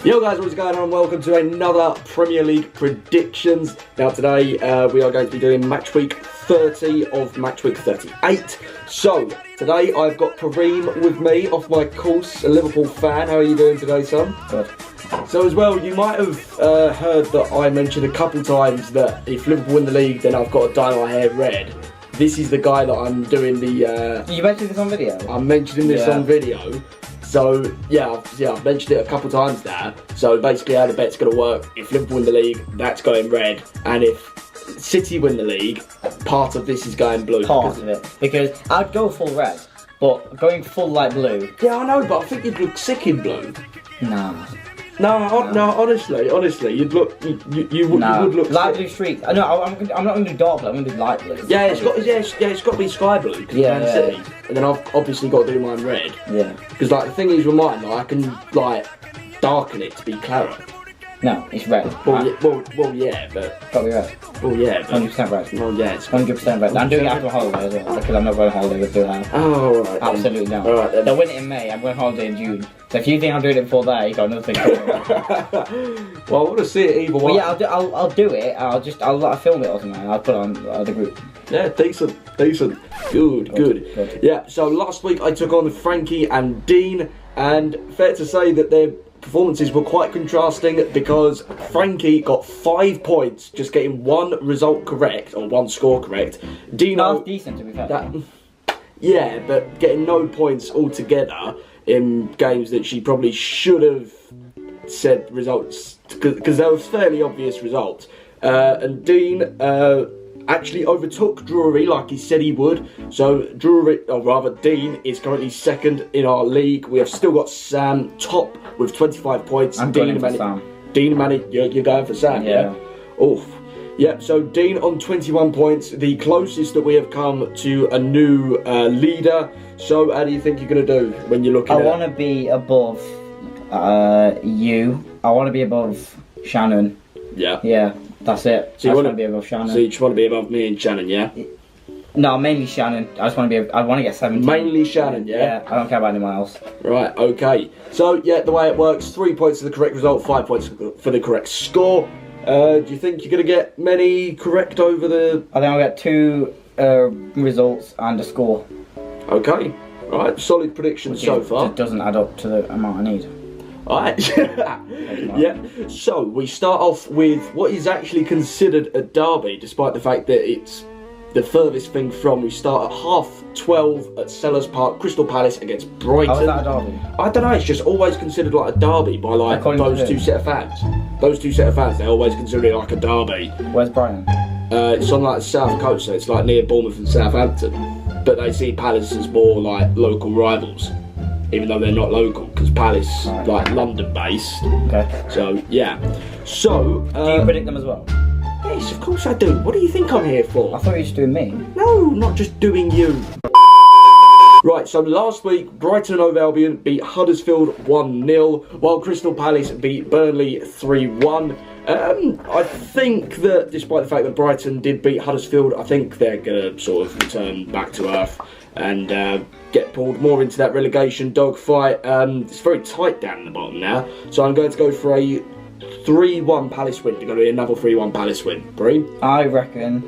Yo guys, what's going on? Welcome to another Premier League predictions. Now today we are going to be doing match week 30 of match week 38. So today I've got Pareem with me off my course, a Liverpool fan. How are you doing today, son? Good. So as well, you might have heard that I mentioned a couple times that if Liverpool win the league, then I've got to dye my hair red. This is the guy that I'm doing the... You mentioned this on video? I'm mentioning this on video. So, I've mentioned it a couple times now. So, basically how the bet's going to work, if Liverpool win the league, that's going red. And if City win the league, part of this is going blue. Part of it. Because I'd go full red, but going full light blue... Yeah, I know, but I think you'd look sick in blue. Nah. No, honestly, you'd look, you would look light sick. blue streak. No, I'm not going to do dark blue, I'm going to do light blue. Yeah, it's got to be sky blue, because Man City. And then I've obviously got to do mine red. Yeah. Because, like, the thing is with mine, like, I can, like, darken it to be claret. No, it's red. Well, yeah, but... Got to be red. Well, yeah, but... 100% red. Well, yeah, it's... 100% red. I'm doing it after holiday as well, because I'm not going on holiday with Fulham. Oh, alright. Absolutely not. Alright then. They'll win it in May, I'm going on holiday in June. So if you think I'm doing it before that, you got another thing coming. Well, I want to see it either way. Well, yeah, I'll do it. I'll film it or something. I'll put it on the group. Yeah, decent. Good. Yeah, so last week I took on Frankie and Dean, and fair to say that their performances were quite contrasting because Frankie got 5 points just getting one result correct, or one score correct. Dino... That's decent to be fair. Yeah, but getting no points altogether in games that she probably should have said results, because they were fairly obvious results. And Dean actually overtook Drury like he said he would. So Dean is currently second in our league. We have still got Sam top with 25 points. I'm going for Sam. Dean and Manny, you're going for Sam, yeah? Oof. Yep, so Dean on 21 points, the closest that we have come to a new leader. So how do you think you're going to do when you're looking at... I want to be above you. I want to be above Shannon. Yeah. Yeah, that's it. So I just want to be above Shannon. So you just want to be above me and Shannon, yeah? No, mainly Shannon. I just want to be... I want to get 17. Mainly Shannon, yeah? Yeah, I don't care about anyone else. Right, okay. So, yeah, the way it works, 3 points for the correct result, 5 points for the correct score. Do you think you're going to get many correct over the... I think I'll get 2 results and a score. Okay. Right, solid predictions so far. It doesn't add up to the amount I need. Alright. Yeah. So, we start off with what is actually considered a derby, despite the fact that it's the furthest thing from. We start at 12:30 at Sellers Park, Crystal Palace against Brighton. How is that a derby? I don't know, it's just always considered like a derby by like those two set of fans. Those two set of fans, they always consider it like a derby. Where's Brighton? It's on like the south coast, so it's like near Bournemouth and Southampton. But they see Palace as more like local rivals, even though they're not local, because Palace like London based. Okay. So yeah. So do you predict them as well? Yes, of course I do. What do you think I'm here for? I thought you were just doing me. No, not just doing you. Right, so last week, Brighton and Hove Albion beat Huddersfield 1-0, while Crystal Palace beat Burnley 3-1. I think that, despite the fact that Brighton did beat Huddersfield, I think they're going to sort of return back to earth and get pulled more into that relegation dogfight. It's very tight down in the bottom now, so I'm going to go for a 3-1 Palace win. You're going to be another 3-1 Palace win. Pareem? I reckon,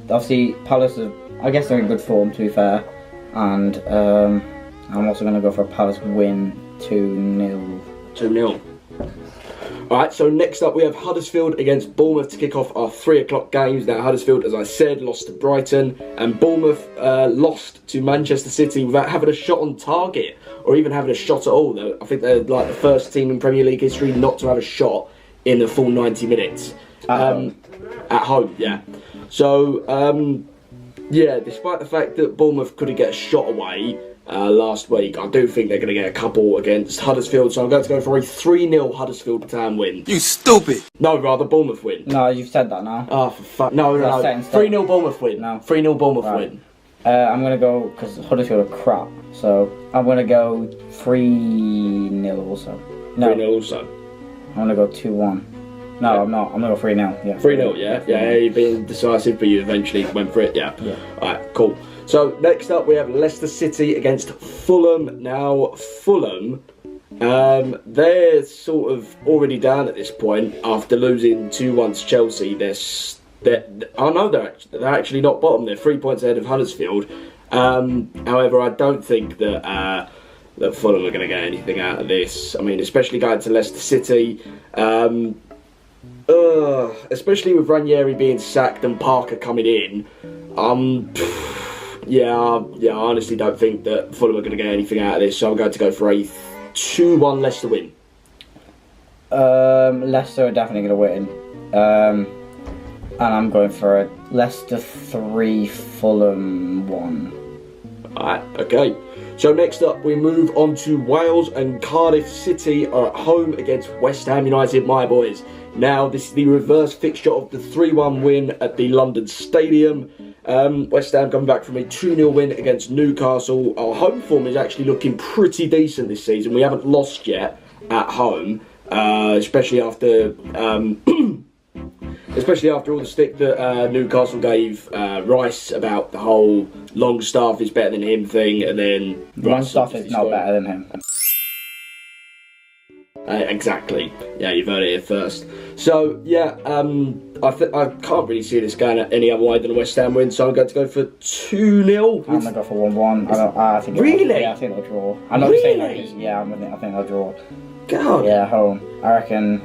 obviously, Palace are, I guess they're in good form, to be fair. And I'm also going to go for a Palace win 2-0. 2-0. Alright, so next up we have Huddersfield against Bournemouth to kick off our 3 o'clock games. Now Huddersfield, as I said, lost to Brighton, and Bournemouth lost to Manchester City without having a shot on target, or even having a shot at all. I think they're like the first team in Premier League history not to have a shot in the full 90 minutes. At home, yeah. So, yeah, despite the fact that Bournemouth couldn't get a shot away last week, I do think they're going to get a couple against Huddersfield, so I'm going to go for a 3-0 Huddersfield Town win. You stupid! No, rather Bournemouth win. No, you've said that now. Oh, for fuck. No. 3-0 Bournemouth win. No. 3-0 Bournemouth win. I'm going to go, because Huddersfield are crap, so I'm going to go 3-0 also. No. 3-0 also. I'm going to go 2-1. No, yeah. I'm not. I'm going to go 3-0. Yeah. 3-0, yeah? Yeah, you've been decisive, but you eventually went for it, yeah. Alright, cool. So, next up we have Leicester City against Fulham. Now, Fulham They're sort of already down at this point after losing 2-1 to Chelsea. They're actually not bottom. They're 3 points ahead of Huddersfield. However, I don't think that Fulham are going to get anything out of this. I mean, especially going to Leicester City. Especially with Ranieri being sacked and Parker coming in. I honestly don't think that Fulham are going to get anything out of this. So I'm going to go for a 2-1 Leicester win. Leicester are definitely going to win. And I'm going for a Leicester 3, Fulham 1. Alright, okay. So next up we move on to Wales, and Cardiff City are at home against West Ham United, my boys. Now this is the reverse fixture of the 3-1 win at the London Stadium. West Ham coming back from a 2-0 win against Newcastle. Our home form is actually looking pretty decent this season. We haven't lost yet at home, especially after all the stick that Newcastle gave Rice about the whole Longstaff is better than him thing, and then Longstaff is not better than him. Exactly. Yeah, you've heard it here first. So yeah, I can't really see this going any other way than a West Ham win. So I'm going to go for 2-0. I'm gonna go for 1-1. I think really. I think they'll draw. I'm not saying that. I think they'll draw. God. Yeah, home. I reckon.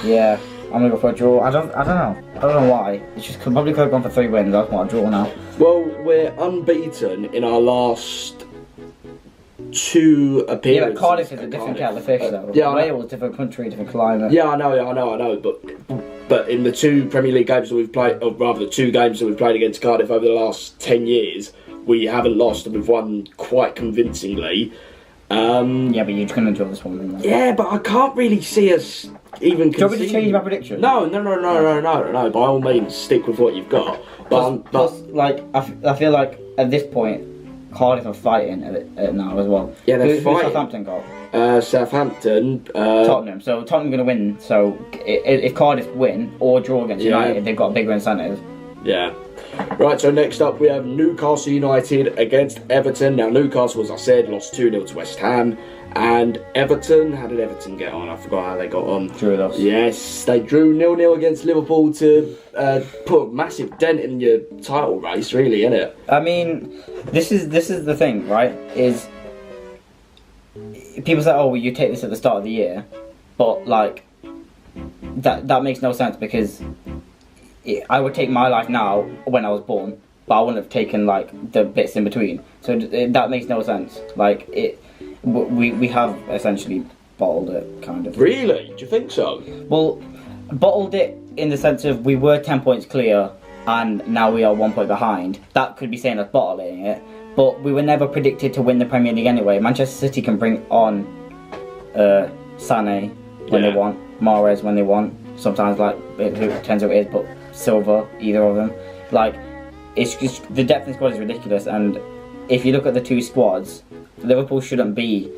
Yeah. I'm gonna go for a draw. I don't know why. It's just probably could have gone for 3 wins. I just want a draw now. Well, we're unbeaten in our last 2 appearances. Yeah, but Cardiff is a different kettle of fish, though. Yeah, Wales, different country, different climate. Yeah, I know. But in the 2 Premier League games that we've played, or rather the 2 games that we've played against Cardiff over the last 10 years, we haven't lost, and we've won quite convincingly. Yeah, but you're going to draw this one. Yeah, but I can't really see us even. Do you want me to change my prediction? No. By all means, stick with what you've got. Plus, I feel like at this point, Cardiff are fighting at it now as well. Yeah, they're fighting. fighting. Southampton got? Southampton. Tottenham. So Tottenham going to win. So if Cardiff win or draw against United, they've got a bigger incentive. Yeah. Right, so next up we have Newcastle United against Everton. Now Newcastle, as I said, lost 2-0 to West Ham. And Everton, how did Everton get on? I forgot how they got on. Drew with us. Yes, they drew 0-0 against Liverpool to put a massive dent in your title race, really, isn't it? I mean, this is the thing, right? Is people say, oh, well, you take this at the start of the year, but like that makes no sense, because I would take my life now when I was born, but I wouldn't have taken like the bits in between. So that makes no sense. Like we have essentially bottled it, kind of. Really? Do you think so? Well, bottled it in the sense of we were 10 points clear, and now we are 1 point behind. That could be saying us bottling it, but we were never predicted to win the Premier League anyway. Manchester City can bring on Sané when they want, Mahrez when they want. Sometimes, like, it depends who it is, but Silva, either of them. Like, it's just, the depth in the squad is ridiculous, and if you look at the 2 squads, Liverpool shouldn't be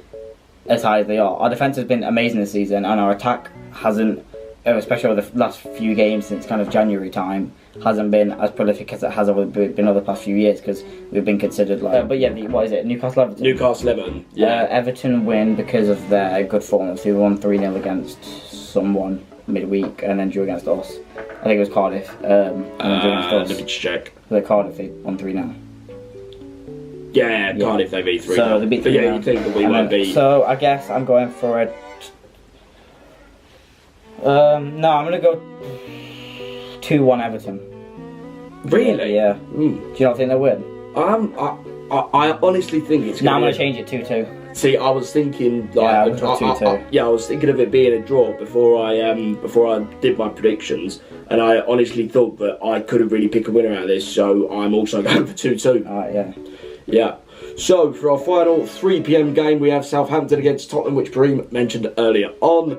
as high as they are. Our defence has been amazing this season, and our attack hasn't, especially over the last few games since kind of January time, hasn't been as prolific as it has been over the past few years, because we've been considered like... but yeah, what is it? Newcastle Everton? Newcastle Everton, yeah. Everton win because of their good form. So we won 3-0 against someone midweek, and then drew against us. I think it was Cardiff. And then drew against us. Let me check. The Cardiff, they won 3-0. Yeah, Cardiff, they beat 3-0. So they beat 3-0. But yeah, you think that we won't be... So I guess I'm going for a... no, I'm going to go 2-1 Everton. Really? Yeah. Do you not think they'll win? I honestly think it's... No, I'm going to change it 2-2. See, I was thinking like, I was thinking of it being a draw before I did my predictions, and I honestly thought that I couldn't really pick a winner out of this, so I'm also going for 2-2. Alright, yeah. Yeah. So for our final 3 PM game, we have Southampton against Tottenham, which Pareem mentioned earlier on.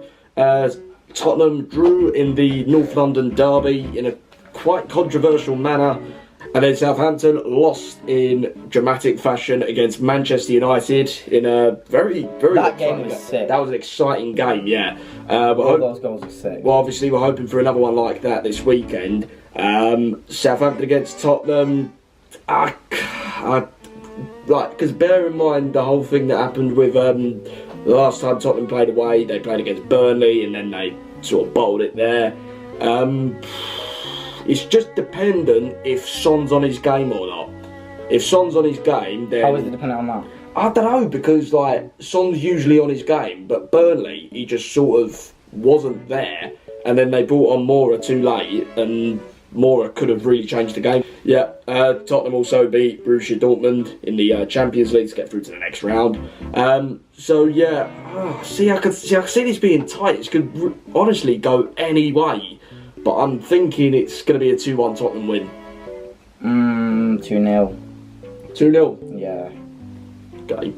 Tottenham drew in the North London derby in a quite controversial manner. And then Southampton lost in dramatic fashion against Manchester United in a very, very... That game was sick. That was an exciting game, yeah. All those goals were sick. Well, obviously we're hoping for another one like that this weekend. Southampton against Tottenham... because bear in mind the whole thing that happened with The last time Tottenham played away, they played against Burnley, and then they sort of bottled it there. It's just dependent if Son's on his game or not. If Son's on his game, then... How is it dependent on that? I don't know, because like Son's usually on his game, but Burnley, he just sort of wasn't there, and then they brought on Mora too late, and Mora could have really changed the game. Yeah, Tottenham also beat Borussia Dortmund in the Champions League to get through to the next round. So yeah, I could see this being tight. This could honestly go any way, but I'm thinking it's going to be a 2-1 Tottenham win. 2-0. 2-0. Yeah. Okay.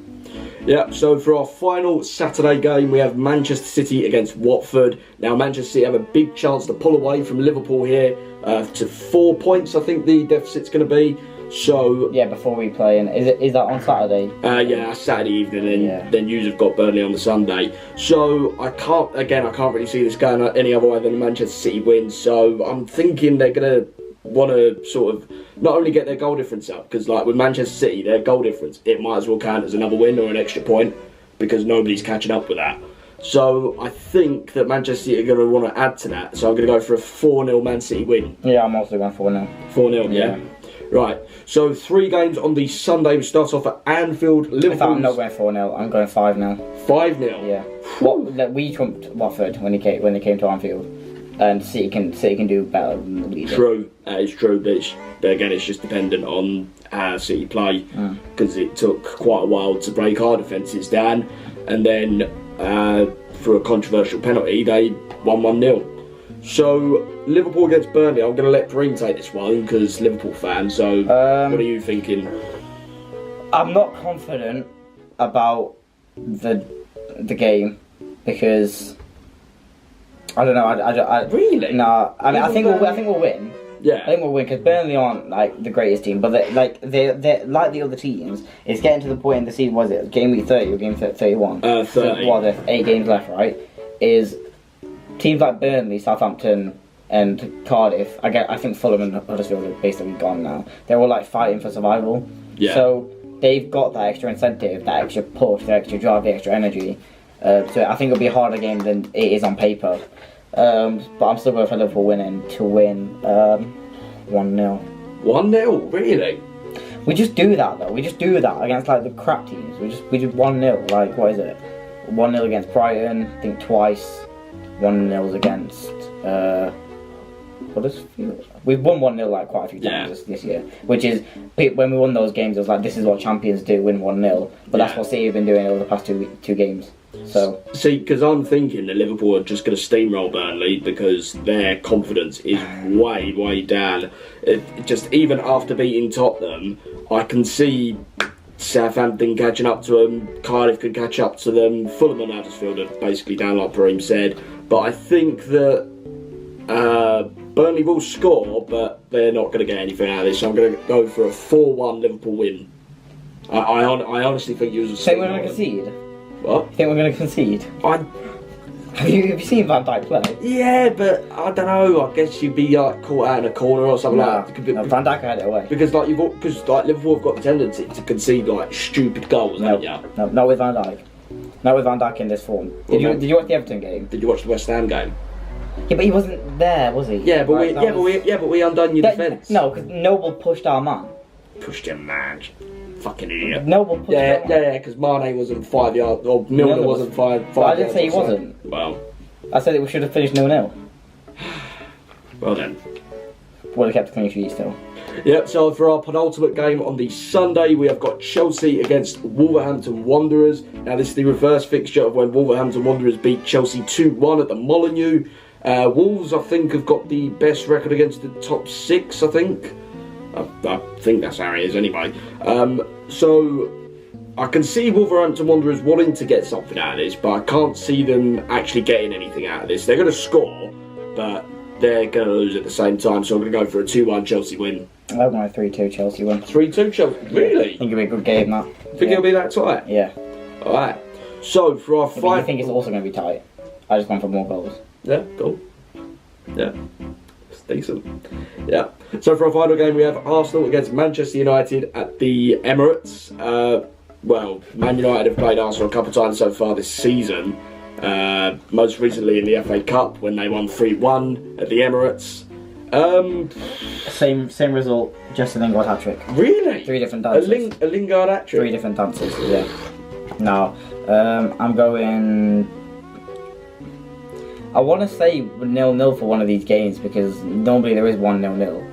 Yeah, so for our final Saturday game, we have Manchester City against Watford. Now, Manchester City have a big chance to pull away from Liverpool here to 4 points, I think the deficit's going to be. So yeah, before we play, and is that on Saturday? Yeah, that's Saturday evening, and then you've got Burnley on the Sunday. So I can't really see this going any other way than a Manchester City win. So I'm thinking they're going to want to sort of not only get their goal difference up, because like with Manchester City, their goal difference, it might as well count as another win or an extra point, because nobody's catching up with that. So I think that Manchester City are going to want to add to that. So I'm going to go for a 4-0 Man City win. Yeah, I'm also going 4-0. 4-0, yeah. Right, so 3 games on the Sunday. We start off at Anfield. Liverpool. In fact, I'm not going 4-0. I'm going 5-0. 5-0. Yeah. We trumped Watford when they came to Anfield, and City can do better than we did. True, it's true, but again, it's just dependent on how City play, because it took quite a while to break our defences down, and then for a controversial penalty, they won 1-0. So Liverpool against Burnley. I'm going to let Pareem take this one because Liverpool fan. So what are you thinking? I'm not confident about the game because I don't know. I really? Nah. I mean, I think we'll win. Yeah. I think we'll win because Burnley aren't like the greatest team, but they're like the other teams. It's getting to the point in the season. Was it game week 30 or game 31? 30. So, there's 8 games left, right? Is teams like Burnley, Southampton, and Cardiff. I think Fulham and Huddersfield are basically gone now. They're all like fighting for survival. Yeah. So they've got that extra incentive, that extra push, that extra drive, the extra energy. So I think it'll be a harder game than it is on paper. But I'm still going for Liverpool winning to win 1-0. 1-0, really? We just do that though. We just do that against like the crap teams. We just 1-0. Like what is it? 1-0 against Brighton. I think twice. 1-0 against Huddersfield. We've won 1-0 like quite a few times this year. Which is when we won those games, it was like this is what champions do, win 1-0. But that's what City have been doing over the past two games. So see, because I'm thinking that Liverpool are just going to steamroll Burnley because their confidence is way down. Just even after beating Tottenham, I can see Southampton catching up to them. Cardiff could catch up to them. Fulham and Huddersfield are basically down, like Pareem said. But I think that Burnley will score, but they're not going to get anything out of this. So I'm going to go for a 4-1 Liverpool win. I honestly think you was a think we're going to concede? What? You think we're going to concede? Have you seen Van Dijk play? Yeah, but I don't know. I guess you'd be like caught out in a corner or something like that. No, Van Dijk had it away. Because like Liverpool have got the tendency to concede like stupid goals, haven't you? No, not with Van Dijk. Not with Van Dijk in this form. Did you watch the Everton game? Did you watch the West Ham game? Yeah, but he wasn't there, was he? Yeah, but we undone your defence. No, because Noble pushed our man. Pushed your man. Fucking idiot. Noble pushed our man. Yeah, because Mane wasn't 5 yards, or Milner wasn't 5 yards. I didn't say he wasn't. Well, I said that we should have finished 0-0. Well then. Would have kept the clean sheet still. Yep, so for our penultimate game on the Sunday, we have got Chelsea against Wolverhampton Wanderers. Now this is the reverse fixture of when Wolverhampton Wanderers beat Chelsea 2-1 at the Molineux. Wolves, I think, have got the best record against the top 6, I think. I think that's how it is anyway. So I can see Wolverhampton Wanderers wanting to get something out of this, but I can't see them actually getting anything out of this. They're going to score, but they're going to lose at the same time, so I'm going to go for a 2-1 Chelsea win. I'm going 3-2 Chelsea win. 3-2 Chelsea? Really? I think it'll be a good game, that. Think it'll be that tight? Yeah. Alright. So for our final... I think it's also going to be tight. I just gone for more goals. Yeah, cool. Yeah. It's decent. Yeah. So for our final game, we have Arsenal against Manchester United at the Emirates. well, Man United have played Arsenal a couple of times so far this season. Most recently in the FA Cup when they won 3-1 at the Emirates. Same result, just a Lingard hat-trick. Really? 3 different dances. A Lingard hat-trick? 3 different dances, yeah. Now, I'm going... I want to say 0-0 for one of these games because normally there is 1-0.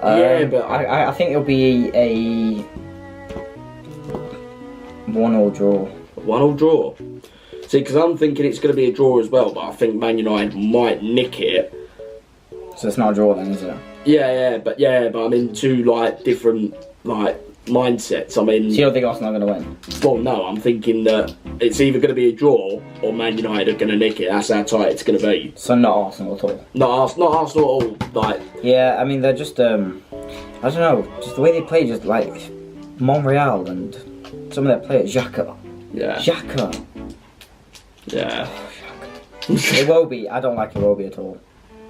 Yeah, but... I think it'll be a 1-1 draw. 1-1 draw? See, because I'm thinking it's going to be a draw as well, but I think Man United might nick it. So it's not a draw then, is it? Yeah, but I'm in 2 different mindsets. I mean, so you don't think Arsenal are going to win? Well, no, I'm thinking that it's either going to be a draw or Man United are going to nick it. That's how tight it's going to be. So not Arsenal at all? Not Arsenal at all. Yeah, I mean, they're just, I don't know, just the way they play, just like Monreal and some of their players, Xhaka. Yeah. Xhaka. Yeah. Iwobi, I don't like Iwobi at all.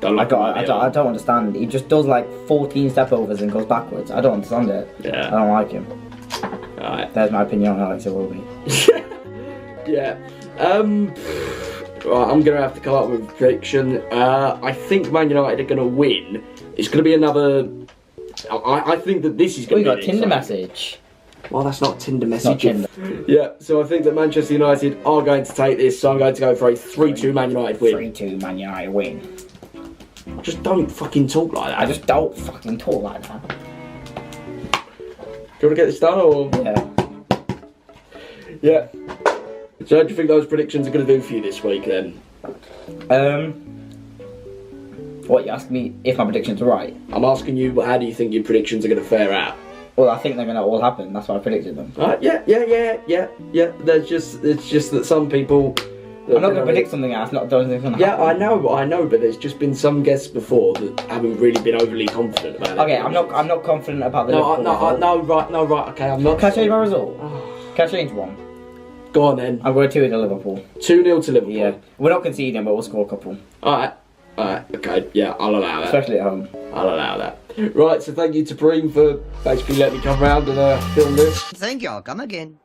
I don't understand. He just does 14 step overs and goes backwards. I don't understand it. Yeah. I don't like him. Alright. There's my opinion on Alex Iwobi. Yeah. Right, I'm going to have to come up with a prediction. I think Man United are going to win. It's going to be another... I think that this is going to be... We got a Tinder message. Well, that's not Tinder message. Not Tinder. Yeah, so I think that Manchester United are going to take this, so I'm going to go for a 3-2 Man United win. 3-2 Man United win. Just don't fucking talk like that. I just don't fucking talk like that. Do you want to get this done, or...? Yeah. Yeah. So how do you think those predictions are going to do for you this week, then? What, you asked me if my predictions are right? I'm asking you, how do you think your predictions are going to fare out? Well, I think they're going to all happen. That's why I predicted them. Yeah. It's just that some people... I'm not going to predict something else, not doing anything. Yeah, I know, but there's just been some guests before that haven't really been overly confident about it. Okay, I'm not confident about the Liverpool result. Right, okay, I'm not... Can I change my result? Can I change one? Go on then. I'm going 2 to Liverpool. 2-0 to Liverpool? Yeah. We're not conceding, but we'll score a couple. Alright, okay, yeah, I'll allow that. Especially at home. I'll allow that. Right, so thank you to Pareem for basically letting me come round and film this. Thank you, I'll come again.